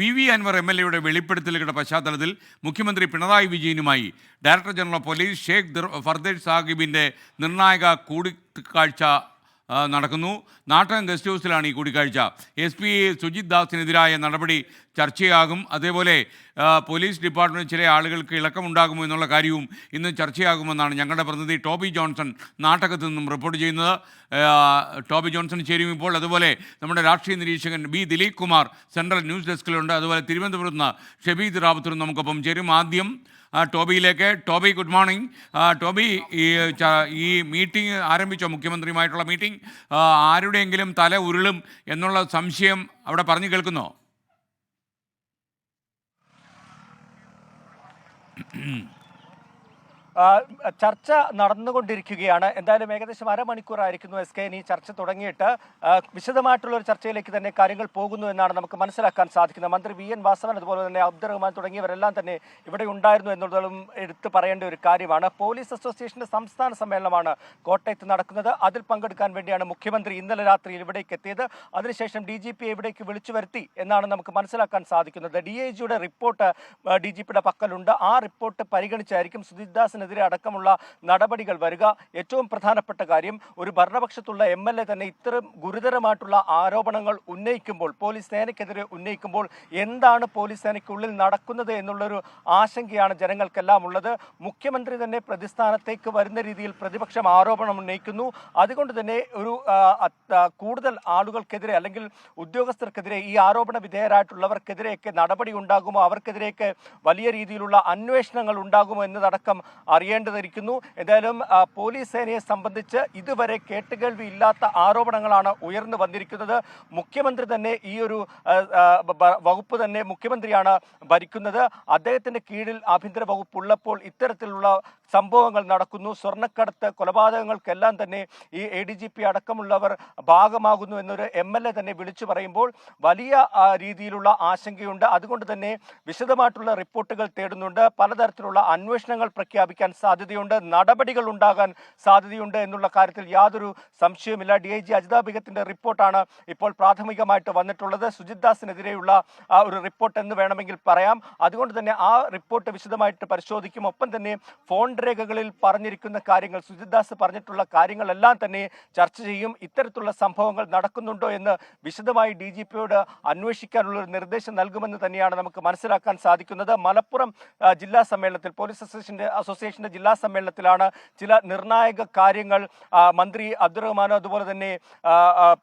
PV. Anwar എം.എൽ.എയുടെ വെളിപ്പെടുത്തലുകളുടെ പശ്ചാത്തലത്തിൽ മുഖ്യമന്ത്രി പിണറായി വിജയനുമായി director general of police Sheikh Fardesh സാഹിബിൻ്റെ നിർണായക കൂടിക്കാഴ്ച നടക്കുന്നു. നാട്ടകം ഗസ്റ്റ് ഹൗസിലാണ് ഈ കൂടിക്കാഴ്ച. SP സുജിത് ദാസിനെതിരായ നടപടി ചർച്ചയാകും. അതേപോലെ പോലീസ് ഡിപ്പാർട്ട്മെൻറ്റ് ചില ആളുകൾക്ക് ഇളക്കമുണ്ടാകുമോ എന്നുള്ള കാര്യവും ഇന്ന് ചർച്ചയാകുമെന്നാണ് ഞങ്ങളുടെ പ്രതിനിധി ടോബി ജോൺസൺ നാട്ടകത്ത് നിന്നും റിപ്പോർട്ട് ചെയ്യുന്നത്. ടോബി ജോൺസൺ ചേരും ഇപ്പോൾ. അതുപോലെ നമ്മുടെ രാഷ്ട്രീയ നിരീക്ഷകൻ B. Dileep Kumar central news ഡെസ്കിലുണ്ട്. അതുപോലെ തിരുവനന്തപുരത്ത് നിന്ന് ഷബീദ് റാവത്തൂരും നമുക്കൊപ്പം ചേരും. ആദ്യം ടോബിയിലേക്ക്. Toby, good morning. ടോബി, ഈ മീറ്റിംഗ് ആരംഭിച്ചോ? മുഖ്യമന്ത്രിയുമായിട്ടുള്ള മീറ്റിംഗ് ആരുടെയെങ്കിലും തല ഉരുളും എന്നുള്ള സംശയം അവിടെ പറഞ്ഞു കേൾക്കുന്നോ? ചർച്ച നടന്നുകൊണ്ടിരിക്കുകയാണ്. എന്തായാലും ഏകദേശം അരമണിക്കൂറായിരിക്കുന്നു SKN ഈ ചർച്ച തുടങ്ങിയിട്ട്. വിശദമായിട്ടുള്ള ഒരു ചർച്ചയിലേക്ക് തന്നെ കാര്യങ്ങൾ പോകുന്നു എന്നാണ് നമുക്ക് മനസ്സിലാക്കാൻ സാധിക്കുന്നത്. മന്ത്രി VN വാസവൻ, അതുപോലെ തന്നെ അബ്ദുറഹ്മാൻ തുടങ്ങിയവരെല്ലാം തന്നെ ഇവിടെ ഉണ്ടായിരുന്നു എന്നുള്ളതും എടുത്തു പറയേണ്ട ഒരു കാര്യമാണ്. പോലീസ് അസോസിയേഷന്റെ സംസ്ഥാന സമ്മേളനമാണ് കോട്ടയത്ത് നടക്കുന്നത്. അതിൽ പങ്കെടുക്കാൻ വേണ്ടിയാണ് മുഖ്യമന്ത്രി ഇന്നലെ രാത്രിയിൽ ഇവിടേക്ക് എത്തിയത്. അതിനുശേഷം DGP ഇവിടേക്ക് വിളിച്ചു വരുത്തി എന്നാണ് നമുക്ക് മനസ്സിലാക്കാൻ സാധിക്കുന്നത്. DIGയുടെ റിപ്പോർട്ട് DGPയുടെ പക്കലുണ്ട്. ആ റിപ്പോർട്ട് പരിഗണിച്ചായിരിക്കും സുജിത് ദാസിനെതിരെ അടക്കമുള്ള നടപടികൾ വരിക. ഏറ്റവും പ്രധാനപ്പെട്ട കാര്യം, ഒരു ഭരണപക്ഷത്തുള്ള MLA തന്നെ ഇത്തരം ഗുരുതരമായിട്ടുള്ള ആരോപണങ്ങൾ ഉന്നയിക്കുമ്പോൾ, പോലീസ് സേനയ്ക്കെതിരെ ഉന്നയിക്കുമ്പോൾ എന്താണ് പോലീസ് സേനയ്ക്കുള്ളിൽ നടക്കുന്നത് എന്നുള്ളൊരു ആശങ്കയാണ് ജനങ്ങൾക്കെല്ലാം ഉള്ളത്. മുഖ്യമന്ത്രി തന്നെ പ്രതിസ്ഥാനത്തേക്ക് വരുന്ന രീതിയിൽ പ്രതിപക്ഷം ആരോപണം ഉന്നയിക്കുന്നു. അതുകൊണ്ട് തന്നെ ഒരു കൂടുതൽ ആളുകൾക്കെതിരെ അല്ലെങ്കിൽ ഉദ്യോഗസ്ഥർക്കെതിരെ, ഈ ആരോപണ വിധേയരായിട്ടുള്ളവർക്കെതിരെയൊക്കെ നടപടി ഉണ്ടാകുമോ, അവർക്കെതിരെയൊക്കെ വലിയ രീതിയിലുള്ള അന്വേഷണങ്ങൾ ഉണ്ടാകുമോ എന്നതടക്കം അറിയേണ്ടതിരിക്കുന്നു. എന്തായാലും പോലീസ് സേനയെ സംബന്ധിച്ച് ഇതുവരെ കേട്ടുകേൾവി ഇല്ലാത്ത ആരോപണങ്ങളാണ് ഉയർന്നു വന്നിരിക്കുന്നത്. മുഖ്യമന്ത്രി തന്നെ ഈ ഒരു വകുപ്പ് തന്നെ മുഖ്യമന്ത്രിയാണ് ഭരിക്കുന്നത്. അദ്ദേഹത്തിന്റെ കീഴിൽ ആഭ്യന്തര വകുപ്പ് ഉള്ളപ്പോൾ ഇത്തരത്തിലുള്ള സംഭവങ്ങൾ നടക്കുന്നു. സ്വർണ്ണക്കടത്ത്, കൊലപാതകങ്ങൾക്കെല്ലാം തന്നെ ഈ ADGP അടക്കമുള്ളവർ ഭാഗമാകുന്നു എന്നൊരു MLA തന്നെ വിളിച്ചു പറയുമ്പോൾ വലിയ രീതിയിലുള്ള ആശങ്കയുണ്ട്. അതുകൊണ്ട് തന്നെ വിശദമായിട്ടുള്ള റിപ്പോർട്ടുകൾ തേടുന്നുണ്ട്. പലതരത്തിലുള്ള അന്വേഷണങ്ങൾ പ്രഖ്യാപിക്കാൻ സാധ്യതയുണ്ട്, നടപടികൾ ഉണ്ടാകാൻ സാധ്യതയുണ്ട് എന്നുള്ള കാര്യത്തിൽ യാതൊരു സംശയവുമില്ല. DIG അജിത ബിഗത്തിന്റെ റിപ്പോർട്ടാണ് ഇപ്പോൾ പ്രാഥമികമായിട്ട് വന്നിട്ടുള്ളത്. സുജിത് ദാസിനെതിരെയുള്ള ഒരു റിപ്പോർട്ട് എന്ന് വേണമെങ്കിൽ പറയാം. അതുകൊണ്ട് തന്നെ ആ റിപ്പോർട്ട് വിശദമായിട്ട് പരിശോധിക്കും. ഒപ്പം തന്നെ ഫോൺ രേഖകളിൽ പറഞ്ഞിരിക്കുന്ന കാര്യങ്ങൾ, സുജിത് ദാസ് പറഞ്ഞിട്ടുള്ള കാര്യങ്ങളെല്ലാം തന്നെ ചർച്ച ചെയ്യും. ഇത്തരത്തിലുള്ള സംഭവങ്ങൾ നടക്കുന്നുണ്ടോ എന്ന് വിശദമായി DGPയോട് അന്വേഷിക്കാനുള്ള ഒരു നിർദ്ദേശം നൽകുമെന്ന് തന്നെയാണ് നമുക്ക് മനസ്സിലാക്കാൻ സാധിക്കുന്നത്. മലപ്പുറം ജില്ലാ സമ്മേളനത്തിൽ, പോലീസ് അസോസിയേഷന്റെ ജില്ലാ സമ്മേളനത്തിലാണ് ചില നിർണായക കാര്യങ്ങൾ മന്ത്രി അബ്ദുറഹ്മാനോ അതുപോലെ തന്നെ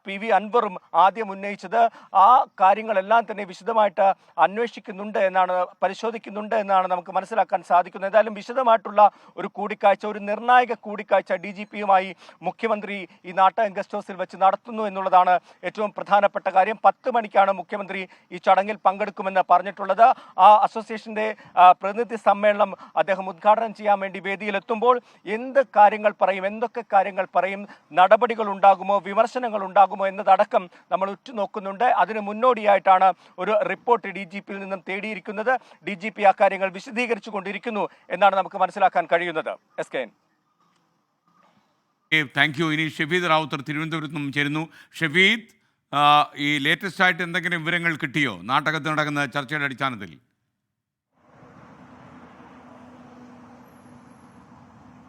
PV അൻവറും ആദ്യം ഉന്നയിച്ചത്. ആ കാര്യങ്ങളെല്ലാം തന്നെ വിശദമായിട്ട് അന്വേഷിക്കുന്നുണ്ട് എന്നാണ്, പരിശോധിക്കുന്നുണ്ട് എന്നാണ് നമുക്ക് മനസ്സിലാക്കാൻ സാധിക്കുന്നത്. ഏതായാലും വിശദമായിട്ടുള്ള ഒരു കൂടിക്കാഴ്ച, ഒരു നിർണായക കൂടിക്കാഴ്ച DGPയുമായി മുഖ്യമന്ത്രി ഈ നാട്ടകം ഗസ്റ്റ് ഹൗസിൽ വെച്ച് നടത്തുന്നു എന്നുള്ളതാണ് ഏറ്റവും പ്രധാനപ്പെട്ട കാര്യം. 10 മണിക്കാണ് മുഖ്യമന്ത്രി ഈ ചടങ്ങിൽ പങ്കെടുക്കുമെന്ന് പറഞ്ഞിട്ടുള്ളത്. ആ അസോസിയേഷന്റെ പ്രതിനിധി സമ്മേളനം അദ്ദേഹം ഉദ്ഘാടനം ചെയ്യാൻ വേണ്ടി വേദിയിലെത്തുമ്പോൾ എന്ത് കാര്യങ്ങൾ പറയും, എന്തൊക്കെ കാര്യങ്ങൾ പറയും, നടപടികൾ ഉണ്ടാകുമോ, വിമർശനങ്ങൾ ഉണ്ടാകുമോ എന്നതടക്കം നമ്മൾ ഉറ്റുനോക്കുന്നുണ്ട്. അതിന് മുന്നോടിയായിട്ടാണ് ഒരു റിപ്പോർട്ട് DGPയിൽ നിന്നും തേടിയിരിക്കുന്നത്. DGP ആ കാര്യങ്ങൾ വിശദീകരിച്ചു കൊണ്ടിരിക്കുന്നു എന്നാണ് നമുക്ക് മനസ്സിലാക്കാൻ കഴിയുന്നത്. SKN. Thank U. ഇനി ഷഫീദ് റാവുത്തർ തിരുവനന്തപുരത്ത് നിന്നും ചേരുന്നു. ഷഫീദ്, ഈ ലേറ്റസ്റ്റ് ആയിട്ട് എന്തെങ്കിലും വിവരങ്ങൾ കിട്ടിയോ നാട്ടകത്ത് നടക്കുന്ന ചർച്ചയുടെ അടിസ്ഥാനത്തിൽ?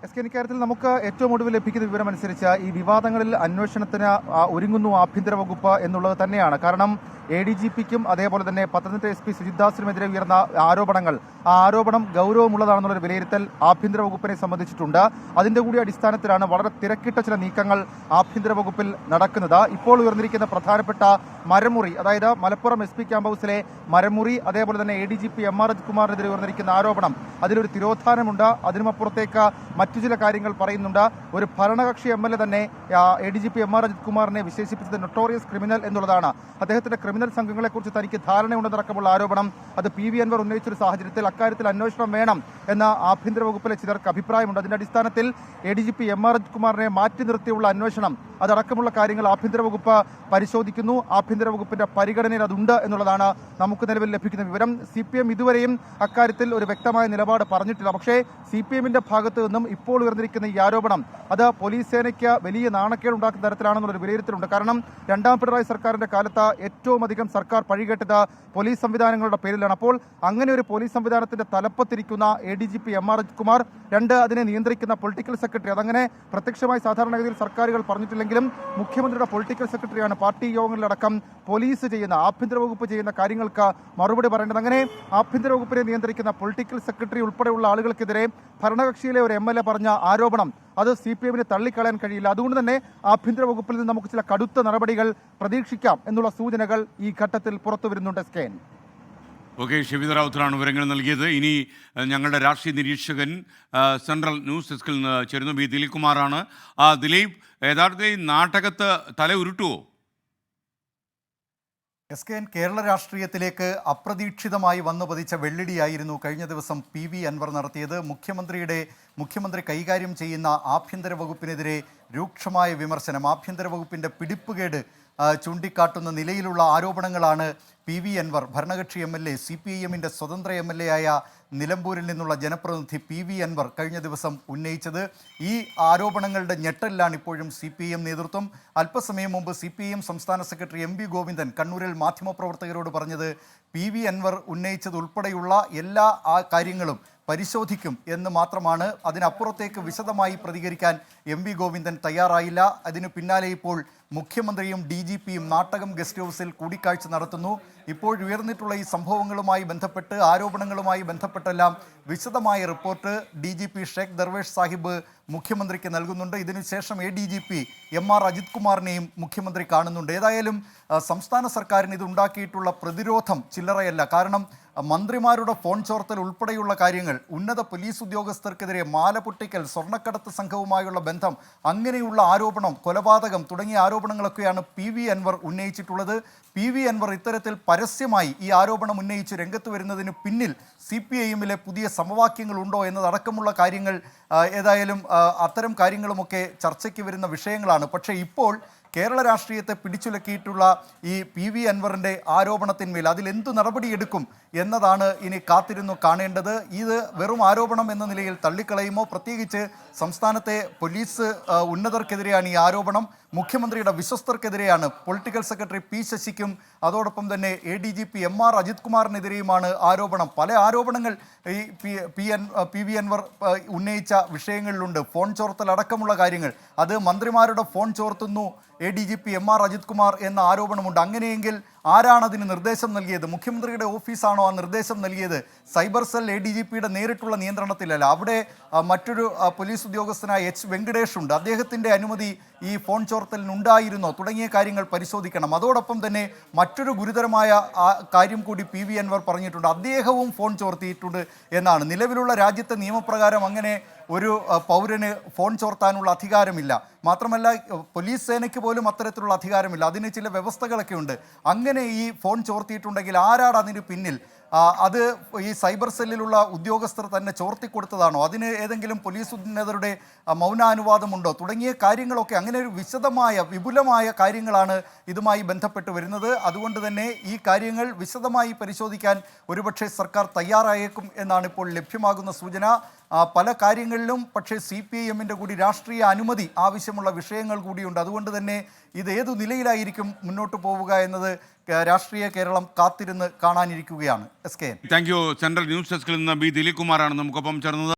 SKN, ഇക്കാര്യത്തിൽ നമുക്ക് ഏറ്റവും ഒടുവിൽ ലഭിക്കുന്ന വിവരമനുസരിച്ച് ഈ വിവാദങ്ങളിൽ അന്വേഷണത്തിന് ഒരുങ്ങുന്നു ആഭ്യന്തര വകുപ്പ് എന്നുള്ളത് തന്നെയാണ്. കാരണം ADGPക്കും അതേപോലെ തന്നെ പത്തനംതിട്ട SP സുജിത് ദാസിനുമെതിരെ ഉയർന്ന ആരോപണങ്ങൾ, ആ ആരോപണം ഗൗരവമുള്ളതാണെന്നുള്ളൊരു വിലയിരുത്തൽ ആഭ്യന്തര വകുപ്പിനെ സംബന്ധിച്ചിട്ടുണ്ട്. അതിന്റെ കൂടി അടിസ്ഥാനത്തിലാണ് വളരെ തിരക്കിട്ട ചില നീക്കങ്ങൾ ആഭ്യന്തര വകുപ്പിൽ നടക്കുന്നത്. ഇപ്പോൾ ഉയർന്നിരിക്കുന്ന പ്രധാനപ്പെട്ട മരമുറി, അതായത് മലപ്പുറം SP ക്യാമ്പ് ഹൗസിലെ മരമുറി, അതേപോലെ തന്നെ ADGP MR അജിത് കുമാറിനെതിരെ ഉയർന്നിരിക്കുന്ന ആരോപണം, അതിലൊരു തിരോധാനമുണ്ട്. അതിനുമപ്പുറത്തേക്ക് മറ്റു ചില കാര്യങ്ങൾ പറയുന്നുണ്ട്. ഒരു ഭരണകക്ഷി MLA തന്നെ ADGP MR അജിത് കുമാറിനെ വിശേഷിപ്പിച്ചത് നൊട്ടോറിയസ് ക്രിമിനൽ എന്നുള്ളതാണ്. അദ്ദേഹത്തിന്റെ ക്രിമിനൽ സംഘങ്ങളെക്കുറിച്ച് തനിക്ക് ധാരണയുണ്ടെന്നടക്കമുള്ള ആരോപണം അത് PV അൻവർ ഉന്നയിച്ചൊരു സാഹചര്യത്തിൽ അക്കാര്യത്തിൽ അന്വേഷണം വേണം എന്ന ആഭ്യന്തര വകുപ്പിലെ ചിലർക്ക് അഭിപ്രായമുണ്ട്. അതിന്റെ അടിസ്ഥാനത്തിൽ ADGP MR അജിത് കുമാറിനെ മാറ്റി നിർത്തിയുള്ള അന്വേഷണം അതടക്കമുള്ള കാര്യങ്ങൾ ആഭ്യന്തര വകുപ്പ് പരിശോധിക്കുന്നു. ആഭ്യന്തര വകുപ്പിന്റെ പരിഗണനയിൽ അതുണ്ട് എന്നുള്ളതാണ് നമുക്ക് നിലവിൽ ലഭിക്കുന്ന വിവരം. CPM ഇതുവരെയും അക്കാര്യത്തിൽ ഒരു വ്യക്തമായ നിലപാട് പറഞ്ഞിട്ടില്ല. പക്ഷേ CPMന്റെ ഭാഗത്ത് നിന്നും ഇപ്പോൾ ഉയർന്നിരിക്കുന്ന ഈ ആരോപണം അത് പോലീസ് സേനയ്ക്ക് വലിയ നാണക്കേട് ഉണ്ടാക്കുന്ന തരത്തിലാണെന്നുള്ളൊരു വിലയിരുത്തലുണ്ട്. കാരണം രണ്ടാം പിണറായി സർക്കാരിന്റെ കാലത്ത് ഏറ്റവും അധികം സർക്കാർ പഴികേട്ടത് പോലീസ് സംവിധാനങ്ങളുടെ പേരിലാണ്. അപ്പോൾ അങ്ങനെ ഒരു പോലീസ് സംവിധാനത്തിന്റെ തലപ്പത്തിരിക്കുന്ന ADGP MR അജിത്കുമാർ, രണ്ട് അതിനെ നിയന്ത്രിക്കുന്ന പൊളിറ്റിക്കൽ സെക്രട്ടറി, അതങ്ങനെ പ്രത്യക്ഷമായി സാധാരണഗതിയിൽ സർക്കാരുകൾ പറഞ്ഞിട്ടില്ലെങ്കിലും മുഖ്യമന്ത്രിയുടെ പൊളിറ്റിക്കൽ സെക്രട്ടറിയാണ് പാർട്ടി യോഗങ്ങളിലടക്കം പോലീസ് ചെയ്യുന്ന ആഭ്യന്തര വകുപ്പ് ചെയ്യുന്ന കാര്യങ്ങൾക്ക് മറുപടി പറയേണ്ടത്. അങ്ങനെ ആഭ്യന്തര വകുപ്പിനെ നിയന്ത്രിക്കുന്ന പൊളിറ്റിക്കൽ സെക്രട്ടറി ഉൾപ്പെടെയുള്ള ആളുകൾക്കെതിരെ ഭരണകക്ഷിയിലെ ഒരു MLA പറഞ്ഞ ആരോപണം അത് CPMന് തള്ളിക്കളയാൻ കഴിയില്ല. അതുകൊണ്ട് തന്നെ ആഭ്യന്തര വകുപ്പിൽ നിന്ന് നമുക്ക് ചില കടുത്ത നടപടികൾ പ്രതീക്ഷിക്കാം എന്നുള്ള സൂചനകൾ ഈ ഘട്ടത്തിൽ പുറത്തു വരുന്നുണ്ട്. സ്കേൻ ഓക്കെ, ഷെബീദ് റാവുത്തറാണ് വിവരങ്ങൾ നൽകിയത്. ഇനി ഞങ്ങളുടെ രാഷ്ട്രീയ നിരീക്ഷകൻ സെൻട്രൽ ന്യൂസ് ഡെസ്കിൽ നിന്ന് ചേരുന്നു, B. ദിലീപ് കുമാറാണ്. ദിലീപ്, യഥാർത്ഥത്തിൽ നാട്ടകത്ത് തല ഉരുട്ടുവോ? SKN കേരള രാഷ്ട്രീയത്തിലേക്ക് അപ്രതീക്ഷിതമായി വന്നു പതിച്ച വെള്ളിടിയായിരുന്നു കഴിഞ്ഞ ദിവസം PV അൻവർ നടത്തിയത്. മുഖ്യമന്ത്രി കൈകാര്യം ചെയ്യുന്ന ആഭ്യന്തര വകുപ്പിനെതിരെ രൂക്ഷമായ വിമർശനം, ആഭ്യന്തര വകുപ്പിൻ്റെ പിടിപ്പുകേട് ചൂണ്ടിക്കാട്ടുന്ന നിലയിലുള്ള ആരോപണങ്ങളാണ് PV അൻവർ, ഭരണകക്ഷി MLA, CPIMന്റെ സ്വതന്ത്ര MLA ആയ നിലമ്പൂരിൽ നിന്നുള്ള ജനപ്രതിനിധി PV അൻവർ കഴിഞ്ഞ ദിവസം ഉന്നയിച്ചത്. ഈ ആരോപണങ്ങളുടെ ഞെട്ടലിലാണ് ഇപ്പോഴും CPIM നേതൃത്വം. അല്പസമയം മുമ്പ് CPIM സംസ്ഥാന സെക്രട്ടറി MV ഗോവിന്ദൻ കണ്ണൂരിൽ മാധ്യമപ്രവർത്തകരോട് പറഞ്ഞത് PV അൻവർ ഉന്നയിച്ചത് ഉൾപ്പെടെയുള്ള എല്ലാ കാര്യങ്ങളും പരിശോധിക്കും എന്ന് മാത്രമാണ്. അതിനപ്പുറത്തേക്ക് വിശദമായി പ്രതികരിക്കാൻ MV ഗോവിന്ദൻ തയ്യാറായില്ല. അതിനു പിന്നാലെ ഇപ്പോൾ മുഖ്യമന്ത്രിയും DGPയും നാട്ടകം ഗസ്റ്റ് ഹൗസിൽ കൂടിക്കാഴ്ച നടത്തുന്നു. ഇപ്പോൾ ഉയർന്നിട്ടുള്ള ഈ സംഭവങ്ങളുമായി ബന്ധപ്പെട്ട്, ആരോപണങ്ങളുമായി ബന്ധപ്പെട്ടെല്ലാം വിശദമായ റിപ്പോർട്ട് DGP ഷേഖ് ദർവേഷ് സാഹിബ് മുഖ്യമന്ത്രിക്ക് നൽകുന്നുണ്ട്. ഇതിനുശേഷം ADGP MR അജിത് കുമാറിനെയും മുഖ്യമന്ത്രി കാണുന്നുണ്ട്. ഏതായാലും സംസ്ഥാന സർക്കാരിന് ഇതുണ്ടാക്കിയിട്ടുള്ള പ്രതിരോധം ചില്ലറയല്ല. കാരണം മന്ത്രിമാരുടെ ഫോൺ ചോർത്തൽ ഉൾപ്പെടെയുള്ള കാര്യങ്ങൾ, ഉന്നത പോലീസ് ഉദ്യോഗസ്ഥർക്കെതിരെ മാല പൊട്ടിക്കൽ, സ്വർണ്ണക്കടത്ത് സംഘവുമായുള്ള ബന്ധം, അങ്ങനെയുള്ള ആരോപണം, കൊലപാതകം തുടങ്ങിയ ആരോപണങ്ങളൊക്കെയാണ് PV അൻവർ ഉന്നയിച്ചിട്ടുള്ളത്. PV അൻവർ ഇത്തരത്തിൽ പരസ്യമായി ഈ ആരോപണം ഉന്നയിച്ച് രംഗത്ത് വരുന്നതിന് പിന്നിൽ CPIMലെ പുതിയ സമവാക്യങ്ങളുണ്ടോ എന്നതടക്കമുള്ള കാര്യങ്ങൾ, ഏതായാലും അത്തരം കാര്യങ്ങളുമൊക്കെ ചർച്ചയ്ക്ക് വരുന്ന വിഷയങ്ങളാണ്. പക്ഷേ ഇപ്പോൾ കേരള രാഷ്ട്രീയത്തെ പിടിച്ചുലക്കിയിട്ടുള്ള ഈ PV അൻവറിൻ്റെ ആരോപണത്തിന്മേൽ അതിലെന്തു നടപടിയെടുക്കും എന്നതാണ് ഇനി കാത്തിരുന്നു കാണേണ്ടത്. ഇത് വെറും ആരോപണം എന്ന നിലയിൽ തള്ളിക്കളയുമോ? പ്രത്യേകിച്ച് സംസ്ഥാനത്തെ പോലീസ് ഉന്നതർക്കെതിരെയാണ് ഈ ആരോപണം, മുഖ്യമന്ത്രിയുടെ വിശ്വസ്തർക്കെതിരെയാണ്, പൊളിറ്റിക്കൽ സെക്രട്ടറി P. ശശിക്കും അതോടൊപ്പം തന്നെ ADGP MR അജിത് കുമാറിനെതിരെയുമാണ് ആരോപണം. പല ആരോപണങ്ങൾ ഈ PV അൻവർ ഉന്നയിച്ച വിഷയങ്ങളിലുണ്ട്. ഫോൺ ചോർത്തൽ അടക്കമുള്ള കാര്യങ്ങൾ, അത് മന്ത്രിമാരുടെ ഫോൺ ചോർത്തുന്നു ADGP MR അജിത് കുമാർ എന്ന ആരോപണമുണ്ട്. അങ്ങനെയെങ്കിൽ ആരാണ് അതിന് നിർദ്ദേശം നൽകിയത്? മുഖ്യമന്ത്രിയുടെ ഓഫീസാണോ ആ നിർദ്ദേശം നൽകിയത്? സൈബർ സെൽ ADGPയുടെ നേരിട്ടുള്ള നിയന്ത്രണത്തിലല്ല. അവിടെ മറ്റൊരു പോലീസ് ഉദ്യോഗസ്ഥനായ H. വെങ്കടേഷ് ഉണ്ട്. അദ്ദേഹത്തിൻ്റെ അനുമതി ഈ ഫോൺ ചോർത്തലിനുണ്ടായിരുന്നോ തുടങ്ങിയ കാര്യങ്ങൾ പരിശോധിക്കണം. അതോടൊപ്പം തന്നെ മറ്റൊരു ഗുരുതരമായ കാര്യം കൂടി PV അൻവർ പറഞ്ഞിട്ടുണ്ട്. അദ്ദേഹവും ഫോൺ ചോർത്തിയിട്ടുണ്ട് എന്നാണ്. നിലവിലുള്ള രാജ്യത്തെ നിയമപ്രകാരം അങ്ങനെ ഒരു പൗരന് ഫോൺ ചോർത്താനുള്ള അധികാരമില്ല. മാത്രമല്ല പോലീസ് സേനയ്ക്ക് പോലും അത്തരത്തിലുള്ള അധികാരമില്ല. അതിന് ചില വ്യവസ്ഥകളൊക്കെ ഉണ്ട്. അങ്ങനെ ഈ ഫോൺ ചോർത്തിയിട്ടുണ്ടെങ്കിൽ ആരാണ് അതിന് പിന്നിൽ? അത് ഈ സൈബർ സെല്ലിലുള്ള ഉദ്യോഗസ്ഥർ തന്നെ ചോർത്തിക്കൊടുത്തതാണോ? അതിന് ഏതെങ്കിലും പോലീസ് ഉന്നതരുടെ മൗനാനുവാദമുണ്ടോ? തുടങ്ങിയ കാര്യങ്ങളൊക്കെ, അങ്ങനെ ഒരു വിപുലമായ കാര്യങ്ങളാണ് ഇതുമായി ബന്ധപ്പെട്ട് വരുന്നത്. അതുകൊണ്ട് തന്നെ ഈ കാര്യങ്ങൾ വിശദമായി പരിശോധിക്കാൻ ഒരുപക്ഷെ സർക്കാർ തയ്യാറായേക്കും എന്നാണ് ഇപ്പോൾ ലഭ്യമാകുന്ന സൂചന. പല കാര്യങ്ങളിലും പക്ഷേ CPIMന്റെ കൂടി രാഷ്ട്രീയ അനുമതി ആവശ്യമുള്ള വിഷയങ്ങൾ കൂടിയുണ്ട്. അതുകൊണ്ട് തന്നെ ഇത് ഏതു നിലയിലായിരിക്കും മുന്നോട്ട് പോവുക എന്നത് രാഷ്ട്രീയ കേരളം കാത്തിരുന്ന് കാണാനിരിക്കുകയാണ്. SKN. Thank you. Central news ഡെസ്കിൽ നിന്ന് B. ദിലീപ് കുമാറാണ് നമുക്കൊപ്പം ചേർന്നത്.